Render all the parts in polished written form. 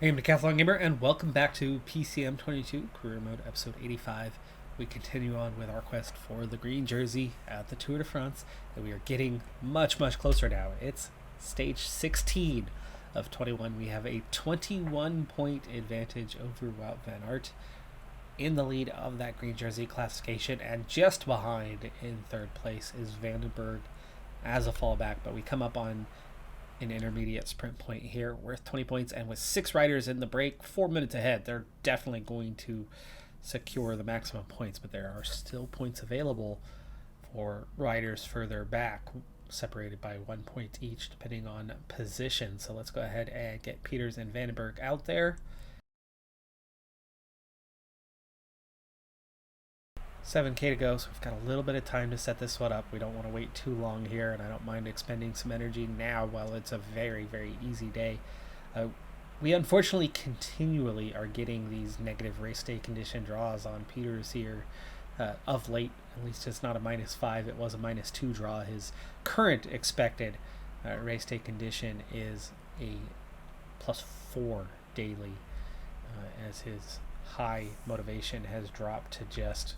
Hey, I'm Decathlon Gamer, and welcome back to PCM22 Career Mode, episode 85. We continue on with our quest for the green jersey at the Tour de France, and we are getting much closer now. It's stage 16 of 21. We have a 21-point advantage over Wout van Aert in the lead of that green jersey classification, and just behind in third place is Vandenberg as a fallback, but we come up on an intermediate sprint point here worth 20 points, and with 6 riders in the break 4 minutes ahead, they're definitely going to secure the maximum points, but there are still points available for riders further back, separated by 1 point each depending on position. So let's go ahead and get Peters and Vandenberg out there. 7k to go, so we've got a little bit of time to set this one up. We don't want to wait too long here, and I don't mind expending some energy now while it's a very easy day. We unfortunately continually are getting these negative race day condition draws on Peters here of late. At least it's not a -5, it was a -2 draw. His current expected race day condition is a +4 daily, as his high motivation has dropped to just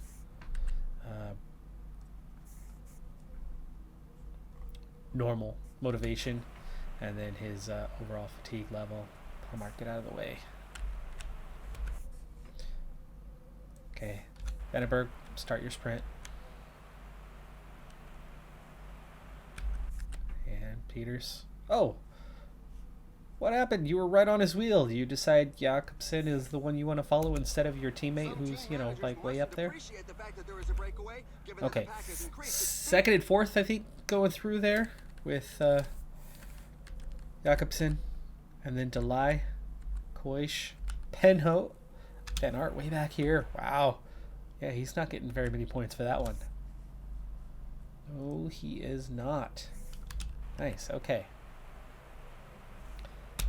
normal motivation, and then his overall fatigue level. Mark, get out of the way. Okay, Vandenberg, start your sprint. And Peters. Oh, what happened? You were right on his wheel. You decide Jakobsen is the one you want to follow instead of your teammate who's, like way up there? Okay. Second and fourth, I think, going through there with Jakobsen. And then Delay, Koish, Penho, Van Aert way back here. Wow. Yeah, he's not getting very many points for that one. No, he is not. Nice, okay.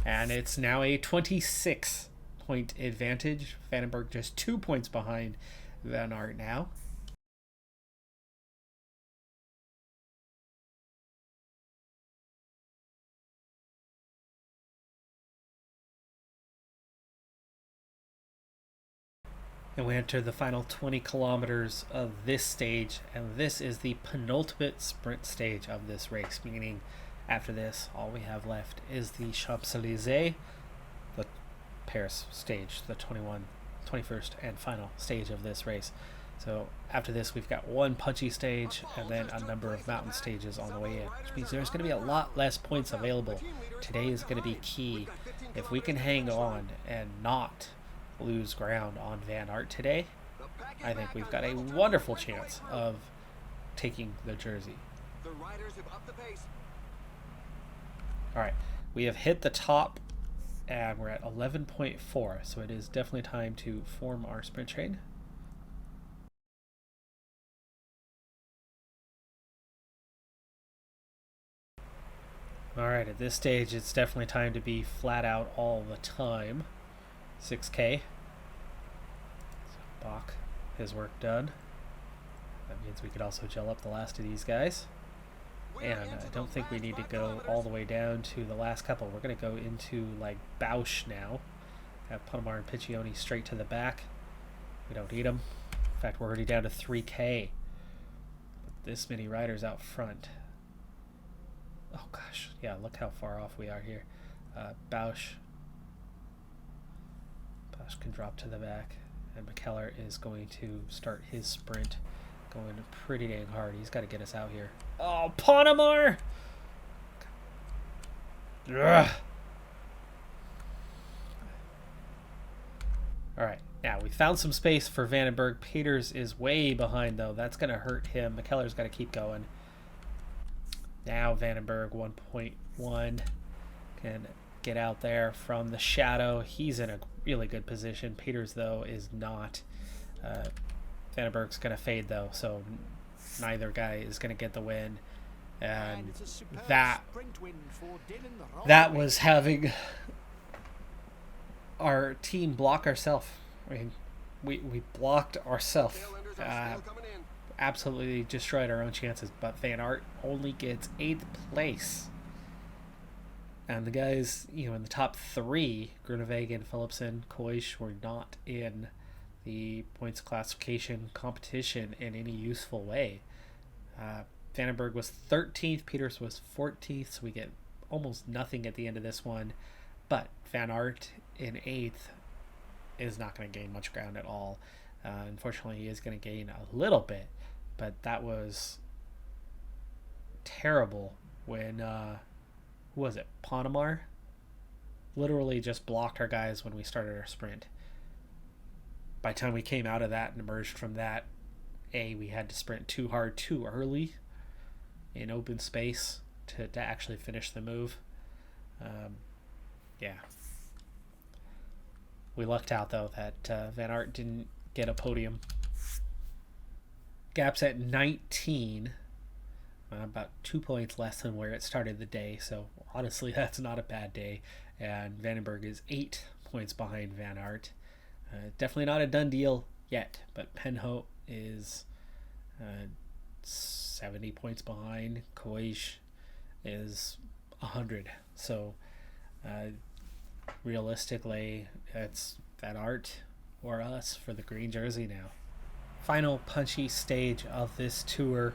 And it's now a 26-point advantage. Vandenberg just 2 points behind Van Aert now. And we enter the final 20 kilometers of this stage, and this is the penultimate sprint stage of this race, meaning after this, all we have left is the Champs-Élysées, the Paris stage, the 21st and final stage of this race. So after this, we've got one Punchy stage and then a number of mountain stages on the way in, which means there's going to be a lot less points available. Today is going to be key. If we can hang on and not lose ground on Van Aert today, I think we've got a wonderful chance of taking the jersey. Alright, we have hit the top and we're at 11.4, so it is definitely time to form our sprint train. Alright, at this stage it's definitely time to be flat out all the time. 6k. So Bach, his work done. That means we could also gel up the last of these guys. And I don't think we need to go all the way down to the last couple. We're going to go into like Bausch now. Have Panamar and Piccioni straight to the back. We don't need them. In fact, we're already down to 3k. With this many riders out front. Oh gosh, yeah, look how far off we are here. Bausch can drop to the back, and McKellar is going to start his sprint going pretty dang hard. He's got to get us out here. Oh, Panamar! Ugh. Alright, now we found some space for Vandenberg. Peters is way behind, though. That's going to hurt him. McKellar's got to keep going. Now Vandenberg 1.1 can get out there from the shadow. He's in a really good position. Peters, though, is not. Vandenberg's going to fade, though, so neither guy is going to get the win. And that was having our team block ourselves. I mean, we blocked ourselves. Absolutely destroyed our own chances, but Van Aert only gets 8th place. And the guys, in the top three, Groenewegen, Philipsen, Koish, were not in the points classification competition in any useful way. Vandenberg was 13th, Peters was 14th, so we get almost nothing at the end of this one. But Van Aert in 8th is not going to gain much ground at all. Unfortunately, he is going to gain a little bit, but that was terrible when, who was it, Ponemar? Literally just blocked our guys when we started our sprint. By the time we came out of that and emerged from that, we had to sprint too hard too early in open space to actually finish the move. Yeah. We lucked out, though, that Van Aert didn't get a podium. Gap's at 19, about 2 points less than where it started the day, so honestly, that's not a bad day. And Vandenberg is 8 points behind Van Aert. Definitely not a done deal yet, but Penho is 70 points behind. Koish is 100. So realistically, it's Van Aert or us for the green jersey now. Final punchy stage of this tour.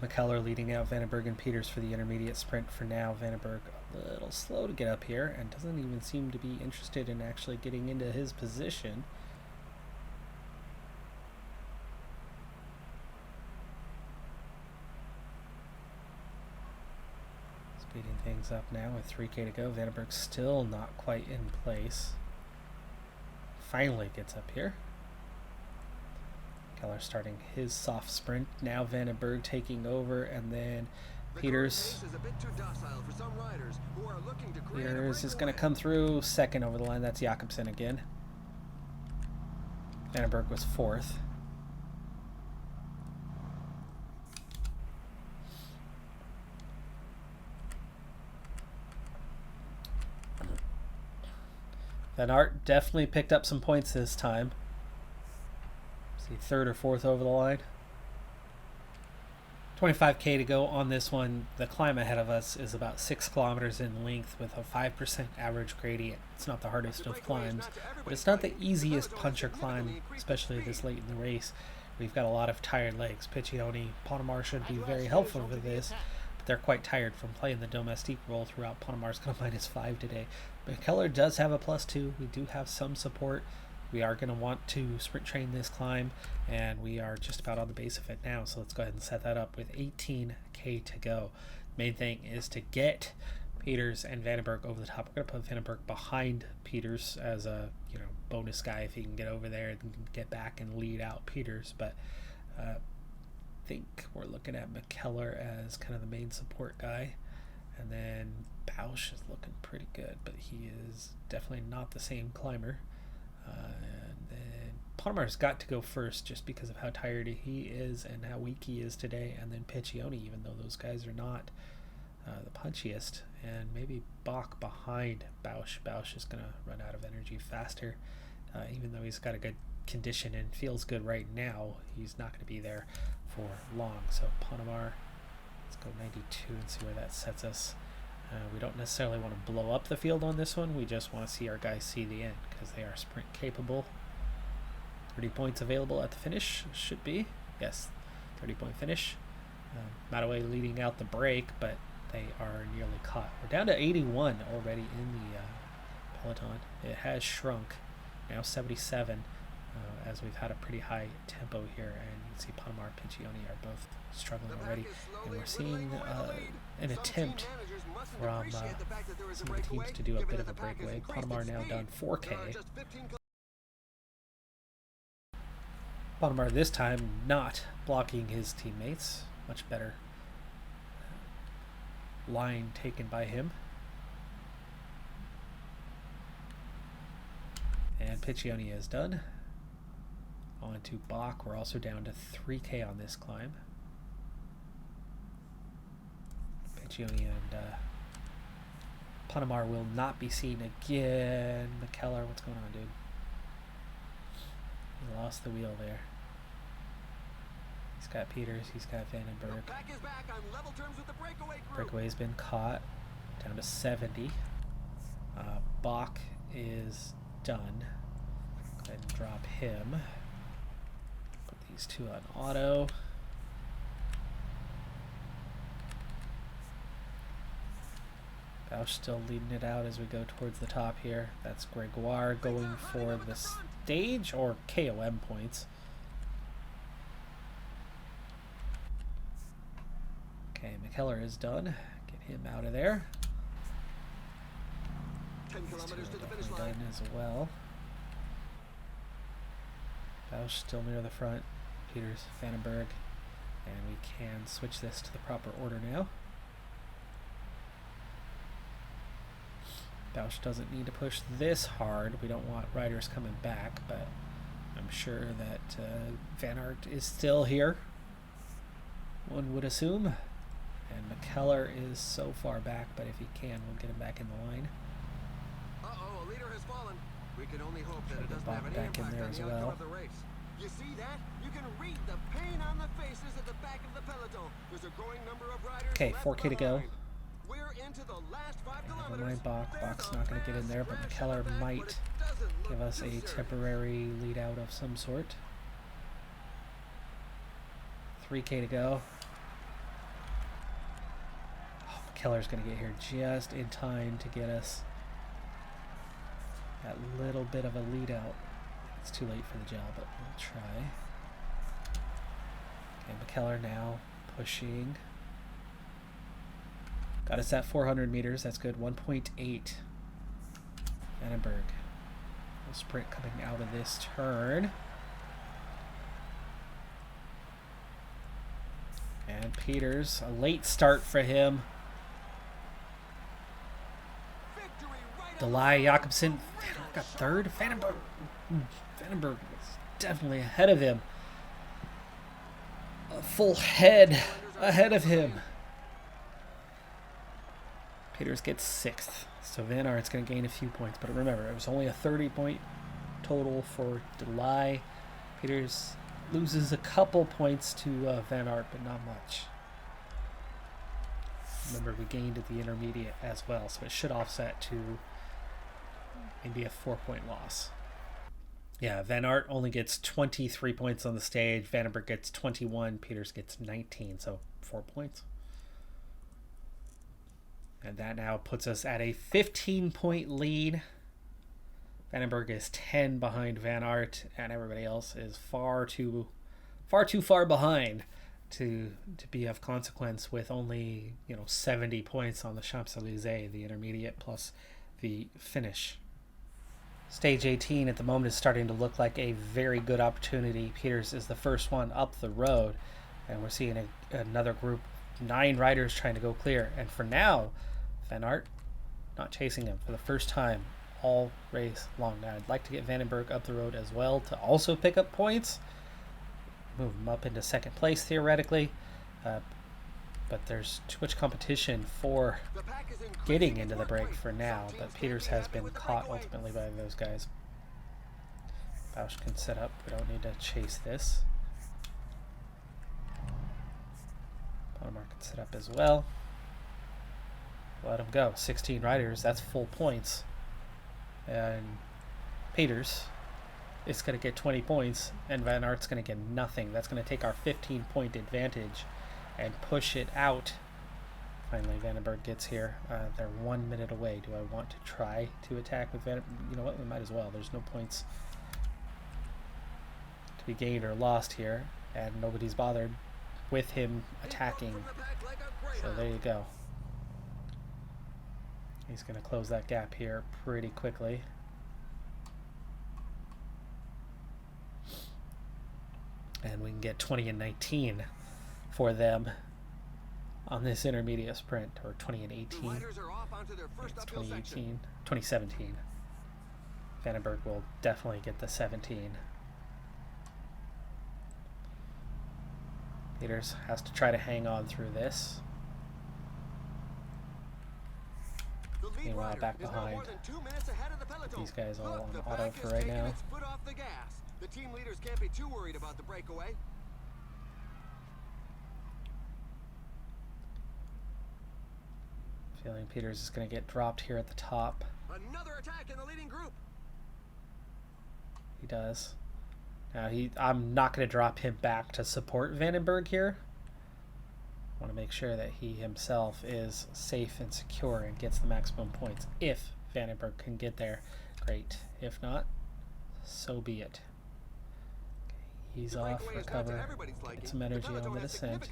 McKellar leading out Vandenberg and Peters for the intermediate sprint for now. Vandenberg a little slow to get up here and doesn't even seem to be interested in actually getting into his position. Speeding things up now with 3K to go. Vandenberg's still not quite in place. Finally gets up here. Keller starting his soft sprint. Now Vandenberg taking over, and then Peters. Peters is going to come through second over the line. That's Jakobsen again. Vandenberg was 4th. Van Aert definitely picked up some points this time. See, 3rd or 4th over the line. 25K to go on this one. The climb ahead of us is about 6 kilometers in length with a 5% average gradient. It's not the hardest of climbs, but it's not the easiest puncher climb, especially this late in the race. We've got a lot of tired legs. Piccioni, Ponemar should be very helpful for this, but they're quite tired from playing the domestique role throughout. Ponemar's going to -5 today. But Keller does have a +2. We do have some support. We are going to want to sprint train this climb, and we are just about on the base of it now. So let's go ahead and set that up with 18K to go. Main thing is to get Peters and Vandenberg over the top. We're going to put Vandenberg behind Peters as a bonus guy if he can get over there and get back and lead out Peters. But I think we're looking at McKellar as kind of the main support guy. And then Bausch is looking pretty good, but he is definitely not the same climber. And then Ponemar's got to go first just because of how tired he is and how weak he is today. And then Piccioni, even though those guys are not the punchiest. And maybe Bach behind Bausch. Bausch is going to run out of energy faster. Even though he's got a good condition and feels good right now, he's not going to be there for long. So Ponemar, let's go 92 and see where that sets us. We don't necessarily want to blow up the field on this one. We just want to see our guys see the end because they are sprint capable. 30 points available at the finish. Should be. Yes, 30-point finish. Mataway leading out the break, but they are nearly caught. We're down to 81 already in the Peloton. It has shrunk. Now 77 as we've had a pretty high tempo here. And you can see Ponemar and Piccioni are both struggling already. And we're seeing an attempt from some of the teams to do a bit of a breakaway. Ponemar now down 4K. Ponemar this time not blocking his teammates. Much better line taken by him. And Piccioni is done. On to Bach. We're also down to 3K on this climb. Piccioni and Ponemar will not be seen again. McKellar, what's going on, dude? He lost the wheel there. He's got Peters, he's got Vandenberg. Breakaway's been caught. down to 70. Bach is done. Go ahead and drop him. Put these two on auto. Bausch still leading it out as we go towards the top here. That's Gregoire going for the stage or KOM points. Okay, McKellar is done. Get him out of there. 10 kilometers to the finish Done line. as well. Bausch still near the front. Peters, Vandenberg. And we can switch this to the proper order now. Bausch doesn't need to push this hard. We don't want riders coming back, but I'm sure that Van Aert is still here, one would assume. And McKellar is so far back, but if he can, we'll get him back in the line. Uh-oh, a leader has fallen. We can only hope that Try it to doesn't get have any back in impact there on as the outcome well. of the race. You see that? You can read the pain on the faces at the back of the peloton. There's a growing number of riders. Okay, left 4K to go. behind. We're into the last 5 Never kilometers. mind Bach. There's Bach's a not going to get in mass there, but crash McKellar on the back, might but it doesn't look give us too a serious. temporary lead out of some sort. 3K to go. Oh, McKellar's going to get here just in time to get us that little bit of a lead out. It's too late for the job, but we'll try. Okay, McKellar now pushing. Got us at 400 meters. That's good. 1.8. Vandenberg. Little sprint coming out of this turn. And Peters, a late start for him. Victory right Delay, Jakobsen got third. Vandenberg was definitely ahead of him. A full head ahead of him. Peters gets 6th. So Van Aert's going to gain a few points. But remember, it was only a 30-point total for Delay. Peters loses a couple points to Van Aert, but not much. Remember, we gained at the intermediate as well, so it should offset to maybe a 4-point loss. Yeah, Van Aert only gets 23 points on the stage. Vandenberg gets 21. Peters gets 19, so 4 points. And that now puts us at a 15-point lead. Vandenberg is 10 behind Van Aert, and everybody else is far too far behind to be of consequence, with only 70 points on the Champs-Élysées, the intermediate plus the finish. Stage 18 at the moment is starting to look like a very good opportunity. Peters is the first one up the road, and we're seeing another group, 9 riders trying to go clear. And for now, Van Aert not chasing him for the first time all race long. Now I'd like to get Vandenberg up the road as well to also pick up points, move him up into second place theoretically, but there's too much competition for getting into the break for now. But Peters has been caught ultimately by those guys. Bausch can set up. We don't need to chase this. Ponemark can set up as well. Let him go. 16 riders. That's full points. And Peters is going to get 20 points, and Van Aert's going to get nothing. That's going to take our 15-point advantage and push it out. Finally, Vandenberg gets here. They're 1 minute away. Do I want to try to attack with Vandenberg? You know what? We might as well. There's no points to be gained or lost here, and nobody's bothered with him attacking. So there you go. He's going to close that gap here pretty quickly. And we can get 20 and 19 for them on this intermediate sprint, or 20 and 18. It's 2018, 2017. Vandenberg will definitely get the 17. Peters has to try to hang on through this. Meanwhile, back behind, these guys all on auto for right now. The team leaders can't be too worried about the breakaway. Feeling Peters is going to get dropped here at the top. Another attack in the leading group. He does. Now I'm not going to drop him back to support Vandenberg here. I want to make sure that he himself is safe and secure and gets the maximum points. If Vandenberg can get there, great. If not, so be it. He's off, recover, get some energy on the descent.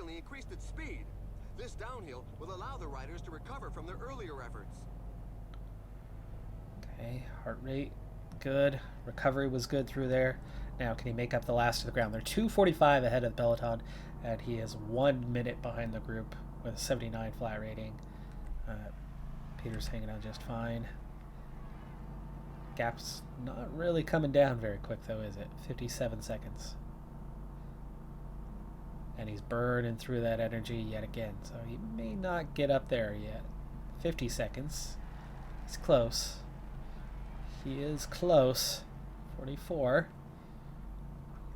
This downhill will allow the riders to recover from their earlier efforts. Okay, heart rate, good. Recovery was good through there. Now, can he make up the last of the ground? They're 2:45 ahead of the Peloton, and he is 1 minute behind the group with a 79 flat rating. Peters hanging on just fine. Gap's not really coming down very quick, though, is it? 57 seconds. And he's burning through that energy yet again, so he may not get up there yet. 50 seconds. He's close. He is close. 44.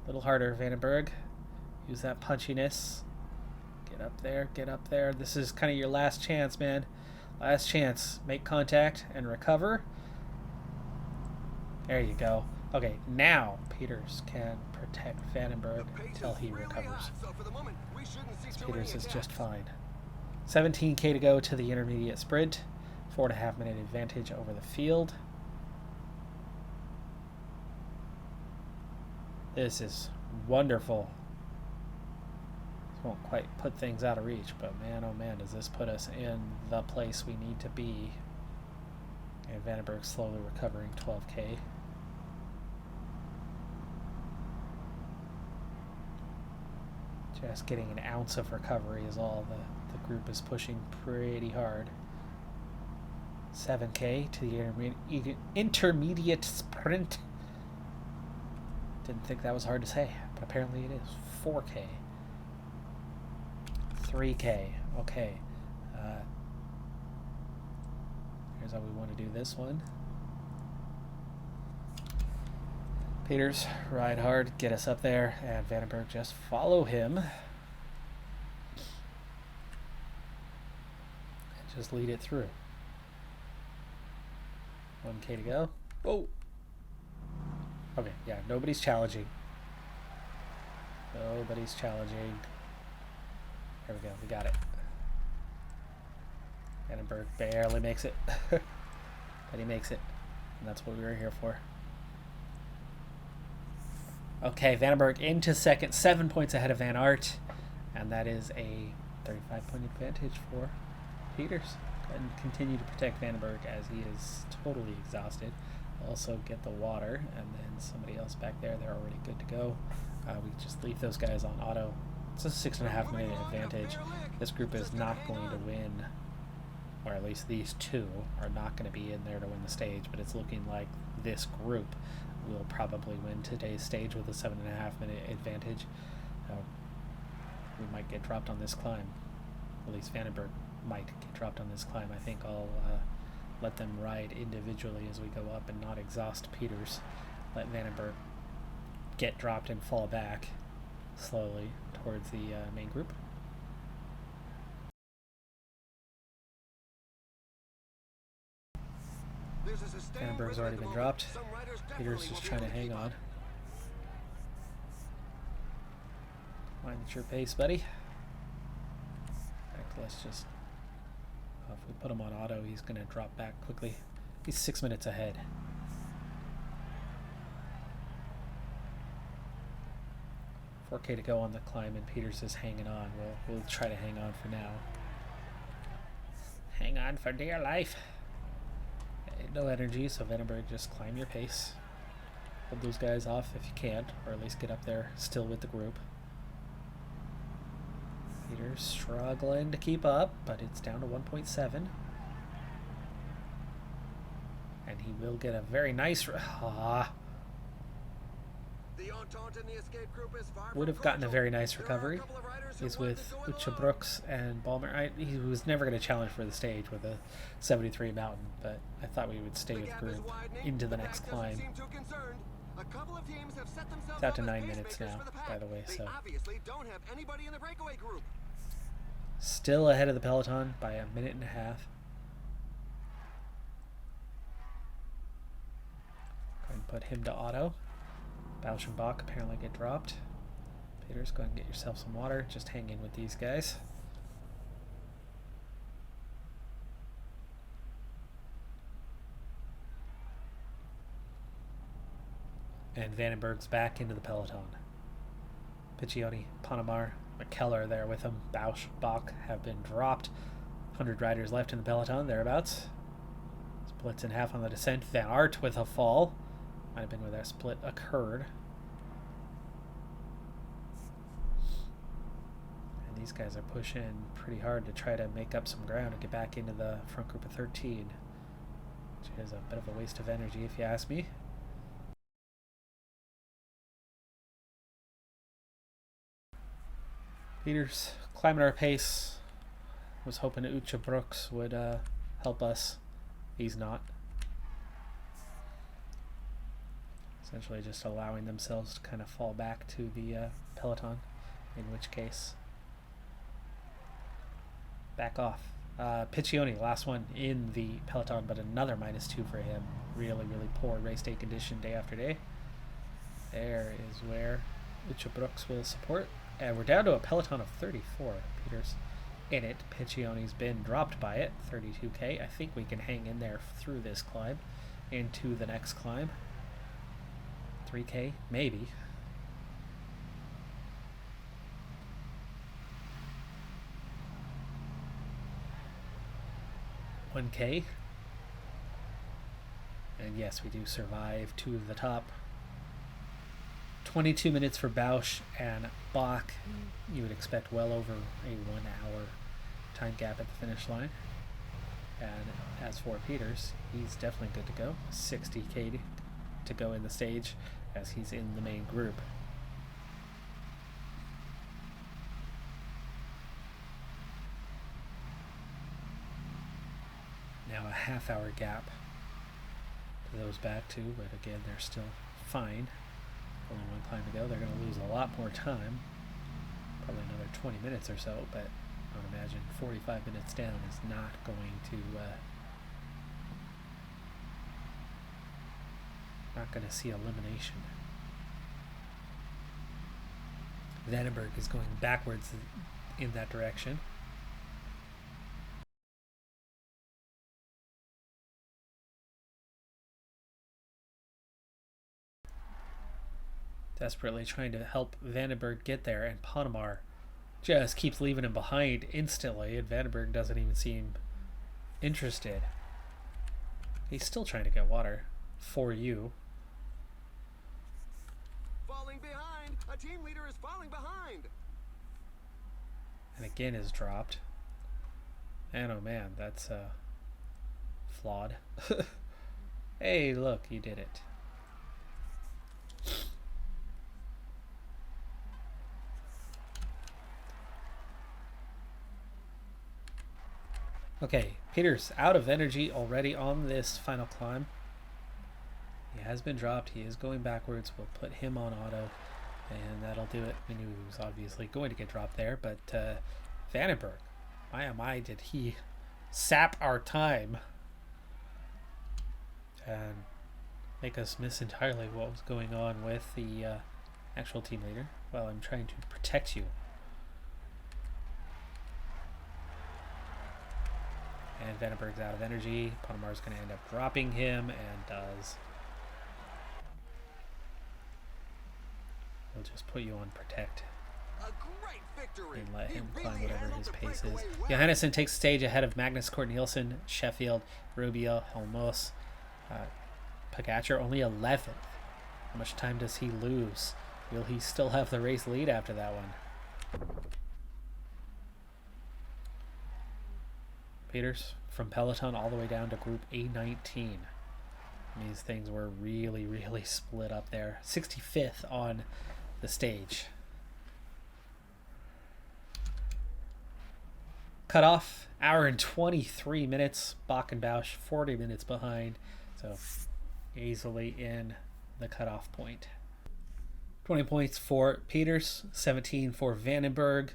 A little harder, Vandenberg. Use that punchiness. Get up there, get up there. This is kind of your last chance, man. Last chance. Make contact and recover. There you go. Okay, now Peters can protect Vandenberg until he recovers. Peters is just fine. 17K to go to the intermediate sprint. 4.5 minute advantage over the field. This is wonderful. This won't quite put things out of reach, but man, oh man, does this put us in the place we need to be. And Vandenberg slowly recovering 12K. Just getting an ounce of recovery is all. The group is pushing pretty hard. 7K to the intermediate sprint. Didn't think that was hard to say, but apparently it is. 4K. 3K. Okay. Here's how we want to do this one. Peters, ride hard, get us up there, and Vandenberg just follow him. And just lead it through. 1K to go. Whoa! Okay, yeah, nobody's challenging. Nobody's challenging. There we go, we got it. Vandenberg barely makes it. But he makes it. And that's what we were here for. Okay, Vandenberg into second, 7 points ahead of Van Aert, and that is a 35-point advantage for Peters. And continue to protect Vandenberg as he is totally exhausted. Also get the water, and then somebody else back there, they're already good to go. We just leave those guys on auto. It's a 6.5 minute advantage. This group is not going to win, or at least these two are not going to be in there to win the stage, but it's looking like this group will probably win today's stage with a 7.5 minute advantage. We might get dropped on this climb. At least Vandenberg might get dropped on this climb. I think I'll let them ride individually as we go up and not exhaust Peters. Let Vandenberg get dropped and fall back slowly towards the main group. Vandenberg's already been dropped. Peters just trying to hang on. Mind your pace, buddy. In fact, let's just... if we put him on auto, he's going to drop back quickly. He's 6 minutes ahead. $4K to go on the climb, and Peters is hanging on. We'll try to hang on for now. Hang on for dear life. No energy, so Vandenberg, just climb your pace. Hold those guys off if you can, or at least get up there still with the group. Peters struggling to keep up, but it's down to 1.7. And he will get a very nice... would have gotten a very nice recovery. He's with Ucha Brooks and Balmer. He was never going to challenge for the stage with a 73 mountain, but I thought we would stay with the group into the next climb. It's out to 9 minutes now, by the way, so still ahead of the Peloton by a minute and a half. put him to auto. Bausch and Bach apparently get dropped. Peters, go ahead and get yourself some water. Just hang in with these guys. And Vandenberg's back into the peloton. Piccioni, Panamar, McKellar there with him. Bausch, Bach have been dropped. 100 riders left in the peloton, thereabouts. Splits in half on the descent. Van Aert with a fall. Might have been where that split occurred. And these guys are pushing pretty hard to try to make up some ground and get back into the front group of 13. Which is a bit of a waste of energy if you ask me. Peters climbing our pace. Was hoping Ucha Brooks would help us. He's not. Essentially just allowing themselves to kind of fall back to the peloton, in which case, back off. Piccioni, last one in the peloton, but another -2 for him. Really, really poor race day condition day after day. There is where Ucha Brooks will support. And we're down to a peloton of 34. Peters in it. Piccioni's been dropped by it. 32k. I think we can hang in there through this climb into the next climb. 3k, maybe. $1K. And yes, we do survive two of the top. 22 minutes for Bausch and Bach. You would expect well over a 1 hour time gap at the finish line. And as for Peters, he's definitely good to go. 60k to go in the stage as he's in the main group. Now a half-hour gap to those back two, but again, they're still fine. Only one climb to go. They're going to lose a lot more time. Probably another 20 minutes or so, but I would imagine 45 minutes down is not going to see elimination. Vandenberg is going backwards in that direction. Desperately trying to help Vandenberg get there, and Panamar just keeps leaving him behind instantly, and Vandenberg doesn't even seem interested. He's still trying to get water for you. Falling behind! A team leader is falling behind! And again is dropped. And oh man, that's flawed. Hey, look, you did it. Okay, Peters out of energy already on this final climb. He has been dropped. He is going backwards. We'll put him on auto, and that'll do it. We knew he was obviously going to get dropped there, but Vandenberg, my oh my, did he sap our time and make us miss entirely what was going on with the actual team leader while I'm trying to protect you. And Vandenberg's out of energy. Panamar's going to end up dropping him, and does. We'll just put you on protect. A great victory. And let him He climb really whatever his handled the pace is. breakaway well. Johannesson takes stage ahead of Magnus Cort Nielsen, Sheffield, Rubio, Helmos. Pogacar only 11th. How much time does he lose? Will he still have the race lead after that one? Peters from Peloton all the way down to group A19. These things were really, really split up there. 65th on the stage. Cut off, hour and 23 minutes. Bach and Bausch 40 minutes behind. So easily in the cutoff point. 20 points for Peters, 17 for Vandenberg.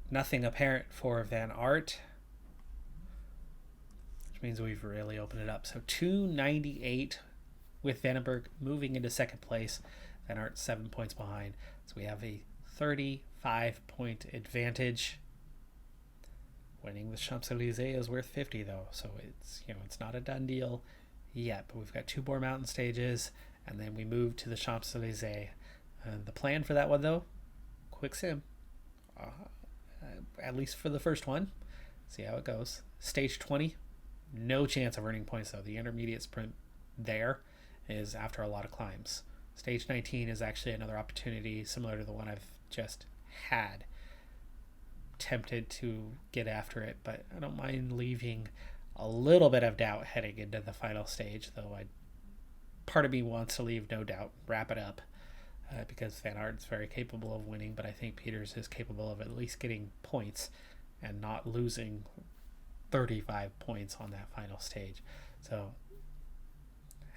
Nothing apparent for Van Aert, which means we've really opened it up. So 298 with Vandenberg moving into second place. Van Aert 7 points behind. So we have a 35-point advantage. Winning the Champs-Élysées is worth 50 though, so it's not a done deal yet. But we've got 2 more mountain stages, and then we move to the Champs-Élysées. The plan for that one though, quick sim, at least for the first one. See how it goes. Stage 20, no chance of earning points though. The intermediate sprint there is after a lot of climbs. Stage 19 is actually another opportunity similar to the one I've just had. Tempted to get after it, but I don't mind leaving a little bit of doubt heading into the final stage, though part of me wants to leave no doubt, wrap it up, because Van Aert's very capable of winning, but I think Peters is capable of at least getting points and not losing 35 points on that final stage. So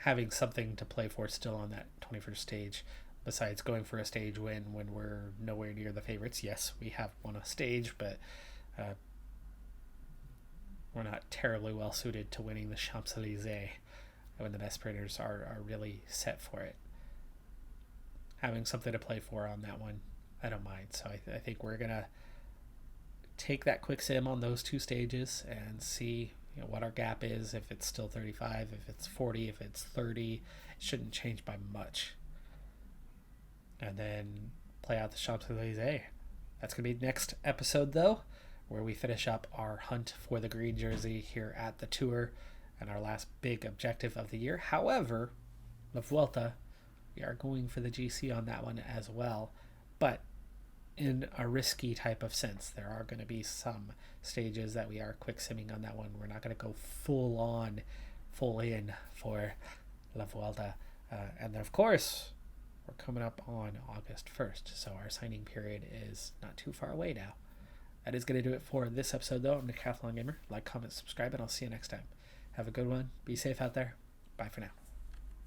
having something to play for still on that 21st stage, besides going for a stage win when we're nowhere near the favorites. Yes, we have won a stage, but we're not terribly well suited to winning the Champs-Élysées when the best sprinters are really set for it. Having something to play for on that one, I don't mind. So I think we're going to take that quick sim on those 2 stages and see what our gap is, if it's still 35, if it's 40, if it's 30. It shouldn't change by much. And then play out the Champs-Élysées. That's going to be next episode, though, where we finish up our hunt for the green jersey here at the Tour and our last big objective of the year. However, La Vuelta, we are going for the GC on that one as well, but in a risky type of sense. There are going to be some stages that we are quick simming on that one. We're not going to go full in for La Vuelta. And then, of course, we're coming up on August 1st, so our signing period is not too far away now. That is going to do it for this episode, though. I'm Decathlon Gamer. Like, comment, subscribe, and I'll see you next time. Have a good one. Be safe out there. Bye for now.